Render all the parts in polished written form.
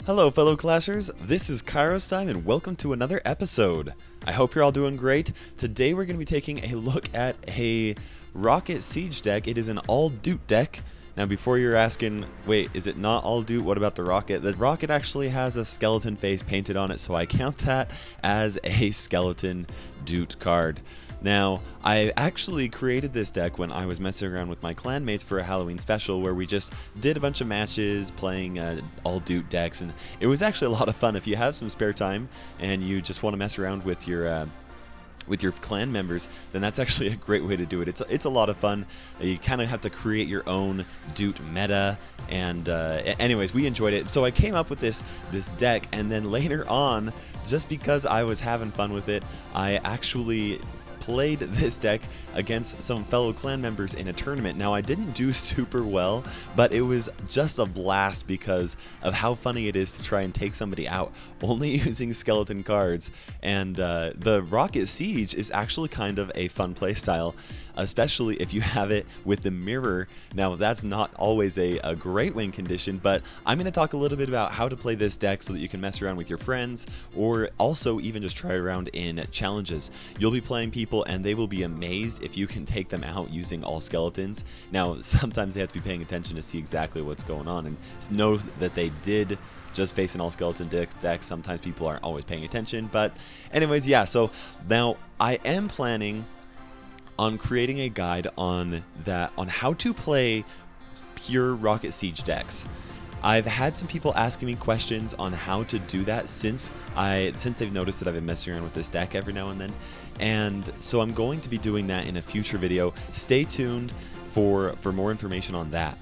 Hello fellow Clashers, this is KairosTime and welcome to another episode. I hope you're all doing great. Today we're going to be taking a look at a Rocket Siege deck. It is an all Doot deck. Now before you're asking, wait, is it not all Doot? What about the Rocket? The Rocket actually has a skeleton face painted on it, so I count that as a skeleton Doot card. Now, I actually created this deck when I was messing around with my clanmates for a Halloween special where we just did a bunch of matches playing all Doot decks, and it was actually a lot of fun. If you have some spare time and you just want to mess around with your clan members, then that's actually a great way to do it. It's a lot of fun. You kind of have to create your own Doot meta, and anyways, we enjoyed it. So I came up with this deck, and then later on, just because I was having fun with it, I actually played this deck against some fellow clan members in a tournament. Now I didn't do super well, but it was just a blast because of how funny it is to try and take somebody out only using skeleton cards. And the Rocket Siege is actually kind of a fun playstyle, especially if you have it with the mirror. Now that's not always a great win condition, but I'm going to talk a little bit about how to play this deck so that you can mess around with your friends, or also even just try around in challenges. You'll be playing people and they will be amazed if you can take them out using all skeletons. Now sometimes they have to be paying attention to see exactly what's going on and know that they did just face an all skeleton deck. Sometimes people aren't always paying attention, but anyways, yeah, so now I am planning on creating a guide on how to play pure Rocket Siege decks. I've had some people asking me questions on how to do that since they've noticed that I've been messing around with this deck every now and then, and so I'm going to be doing that in a future video. Stay tuned for more information on that.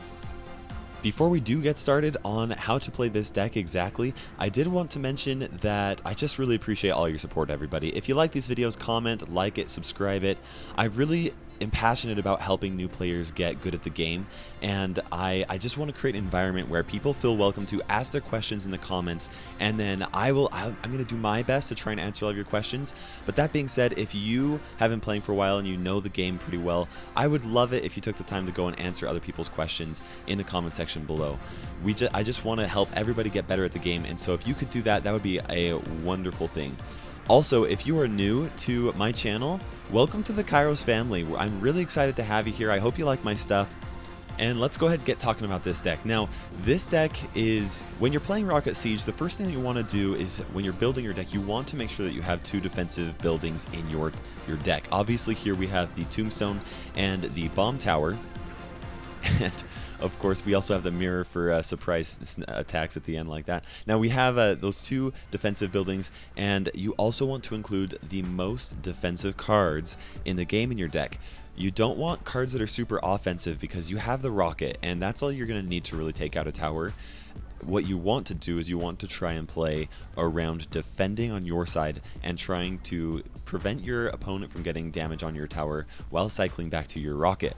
Before we do get started on how to play this deck exactly, I did want to mention that I just really appreciate all your support, everybody. If you like these videos, comment, like it, subscribe it. I really am passionate about helping new players get good at the game, and I just want to create an environment where people feel welcome to ask their questions in the comments, and then I'm going to do my best to try and answer all of your questions. But that being said, if you have been playing for a while and you know the game pretty well, I would love it if you took the time to go and answer other people's questions in the comment section below. I just want to help everybody get better at the game, and so if you could do that, that would be a wonderful thing. Also, if you are new to my channel, welcome to the Kairos family. I'm really excited to have you here. I hope you like my stuff. And let's go ahead and get talking about this deck. Now, this deck is, when you're playing Rocket Siege, the first thing that you want to do is, when you're building your deck, you want to make sure that you have two defensive buildings in your deck. Obviously, here we have the Tombstone and the Bomb Tower. And of course, we also have the mirror for surprise attacks at the end like that. Now we have those two defensive buildings, and you also want to include the most defensive cards in the game in your deck. You don't want cards that are super offensive because you have the Rocket, and that's all you're going to need to really take out a tower. What you want to do is you want to try and play around defending on your side and trying to prevent your opponent from getting damage on your tower while cycling back to your Rocket.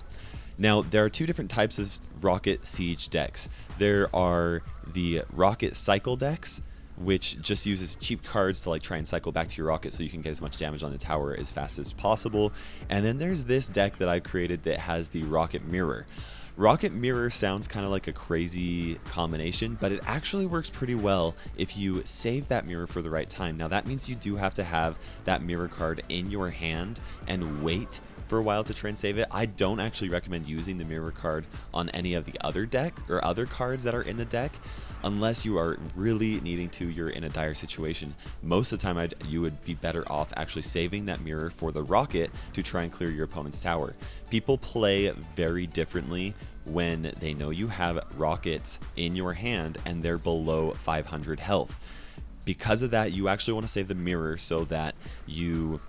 Now, there are two different types of Rocket Siege decks. There are the Rocket Cycle decks, which just uses cheap cards to try and cycle back to your Rocket so you can get as much damage on the tower as fast as possible. And then there's this deck that I created that has the Rocket Mirror. Rocket Mirror sounds kind of like a crazy combination, but it actually works pretty well if you save that mirror for the right time. Now, that means you do have to have that mirror card in your hand and wait for a while to try and save it. I don't actually recommend using the mirror card on any of the other deck or other cards that are in the deck unless you are really needing to, you're in a dire situation. Most of the time you would be better off actually saving that mirror for the Rocket to try and clear your opponent's tower. People play very differently when they know you have Rockets in your hand and they're below 500 health. Because of that, you actually want to save the mirror so that you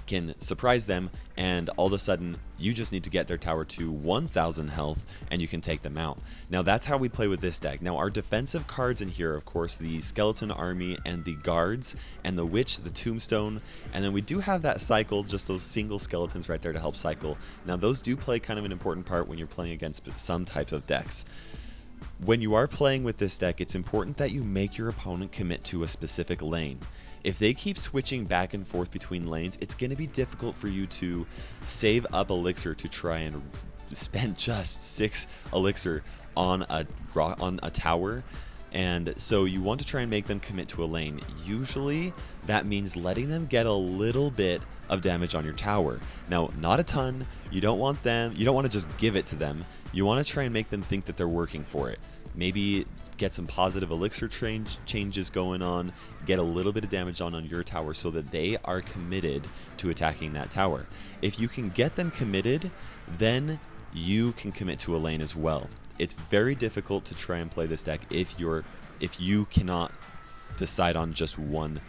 can surprise them, and all of a sudden you just need to get their tower to 1000 health and you can take them out. Now that's how we play with this deck. Now our defensive cards in here, of course, the Skeleton Army and the Guards and the Witch, the Tombstone, and then we do have that cycle, just those single skeletons right there to help cycle. Now those do play kind of an important part when you're playing against some type of decks. When you are playing with this deck, it's important that you make your opponent commit to a specific lane. If they keep switching back and forth between lanes, it's going to be difficult for you to save up elixir to try and spend just 6 elixir on a tower And so you want to try and make them commit to a lane. Usually that means letting them get a little bit of damage on your tower. Now, not a ton. You don't want to just give it to them. You want to try and make them think that they're working for it. Maybe get some positive elixir changes going on, get a little bit of damage on your tower so that they are committed to attacking that tower. If you can get them committed, then you can commit to a lane as well. It's very difficult to try and play this deck if you cannot decide on just one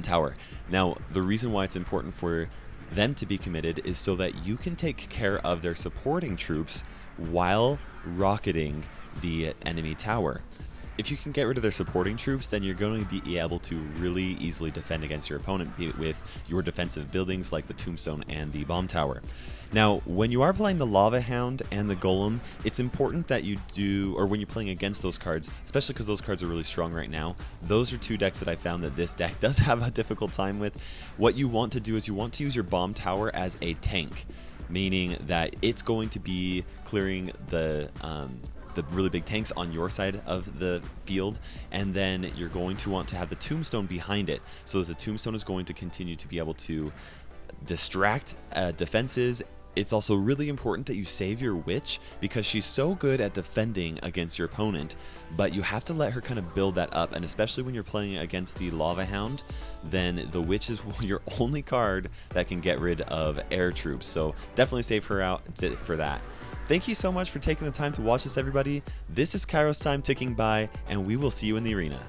tower. Now, the reason why it's important for them to be committed is so that you can take care of their supporting troops while rocketing the enemy tower. If you can get rid of their supporting troops, then you're going to be able to really easily defend against your opponent with your defensive buildings like the tombstone and the bomb tower. Now, when you are playing the Lava Hound and the Golem, it's important that you do, or when you're playing against those cards, especially because those cards are really strong right now, those are two decks that I found that this deck does have a difficult time with. What you want to do is you want to use your bomb tower as a tank, meaning that it's going to be clearing the really big tanks on your side of the field, and then you're going to want to have the tombstone behind it, so that the tombstone is going to continue to be able to distract defenses. It's also really important that you save your witch because she's so good at defending against your opponent, but you have to let her kind of build that up, and especially when you're playing against the Lava Hound, then the witch is your only card that can get rid of air troops, so definitely save her out for that. Thank you so much for taking the time to watch this, everybody. This is KairosTime ticking by, and we will see you in the arena.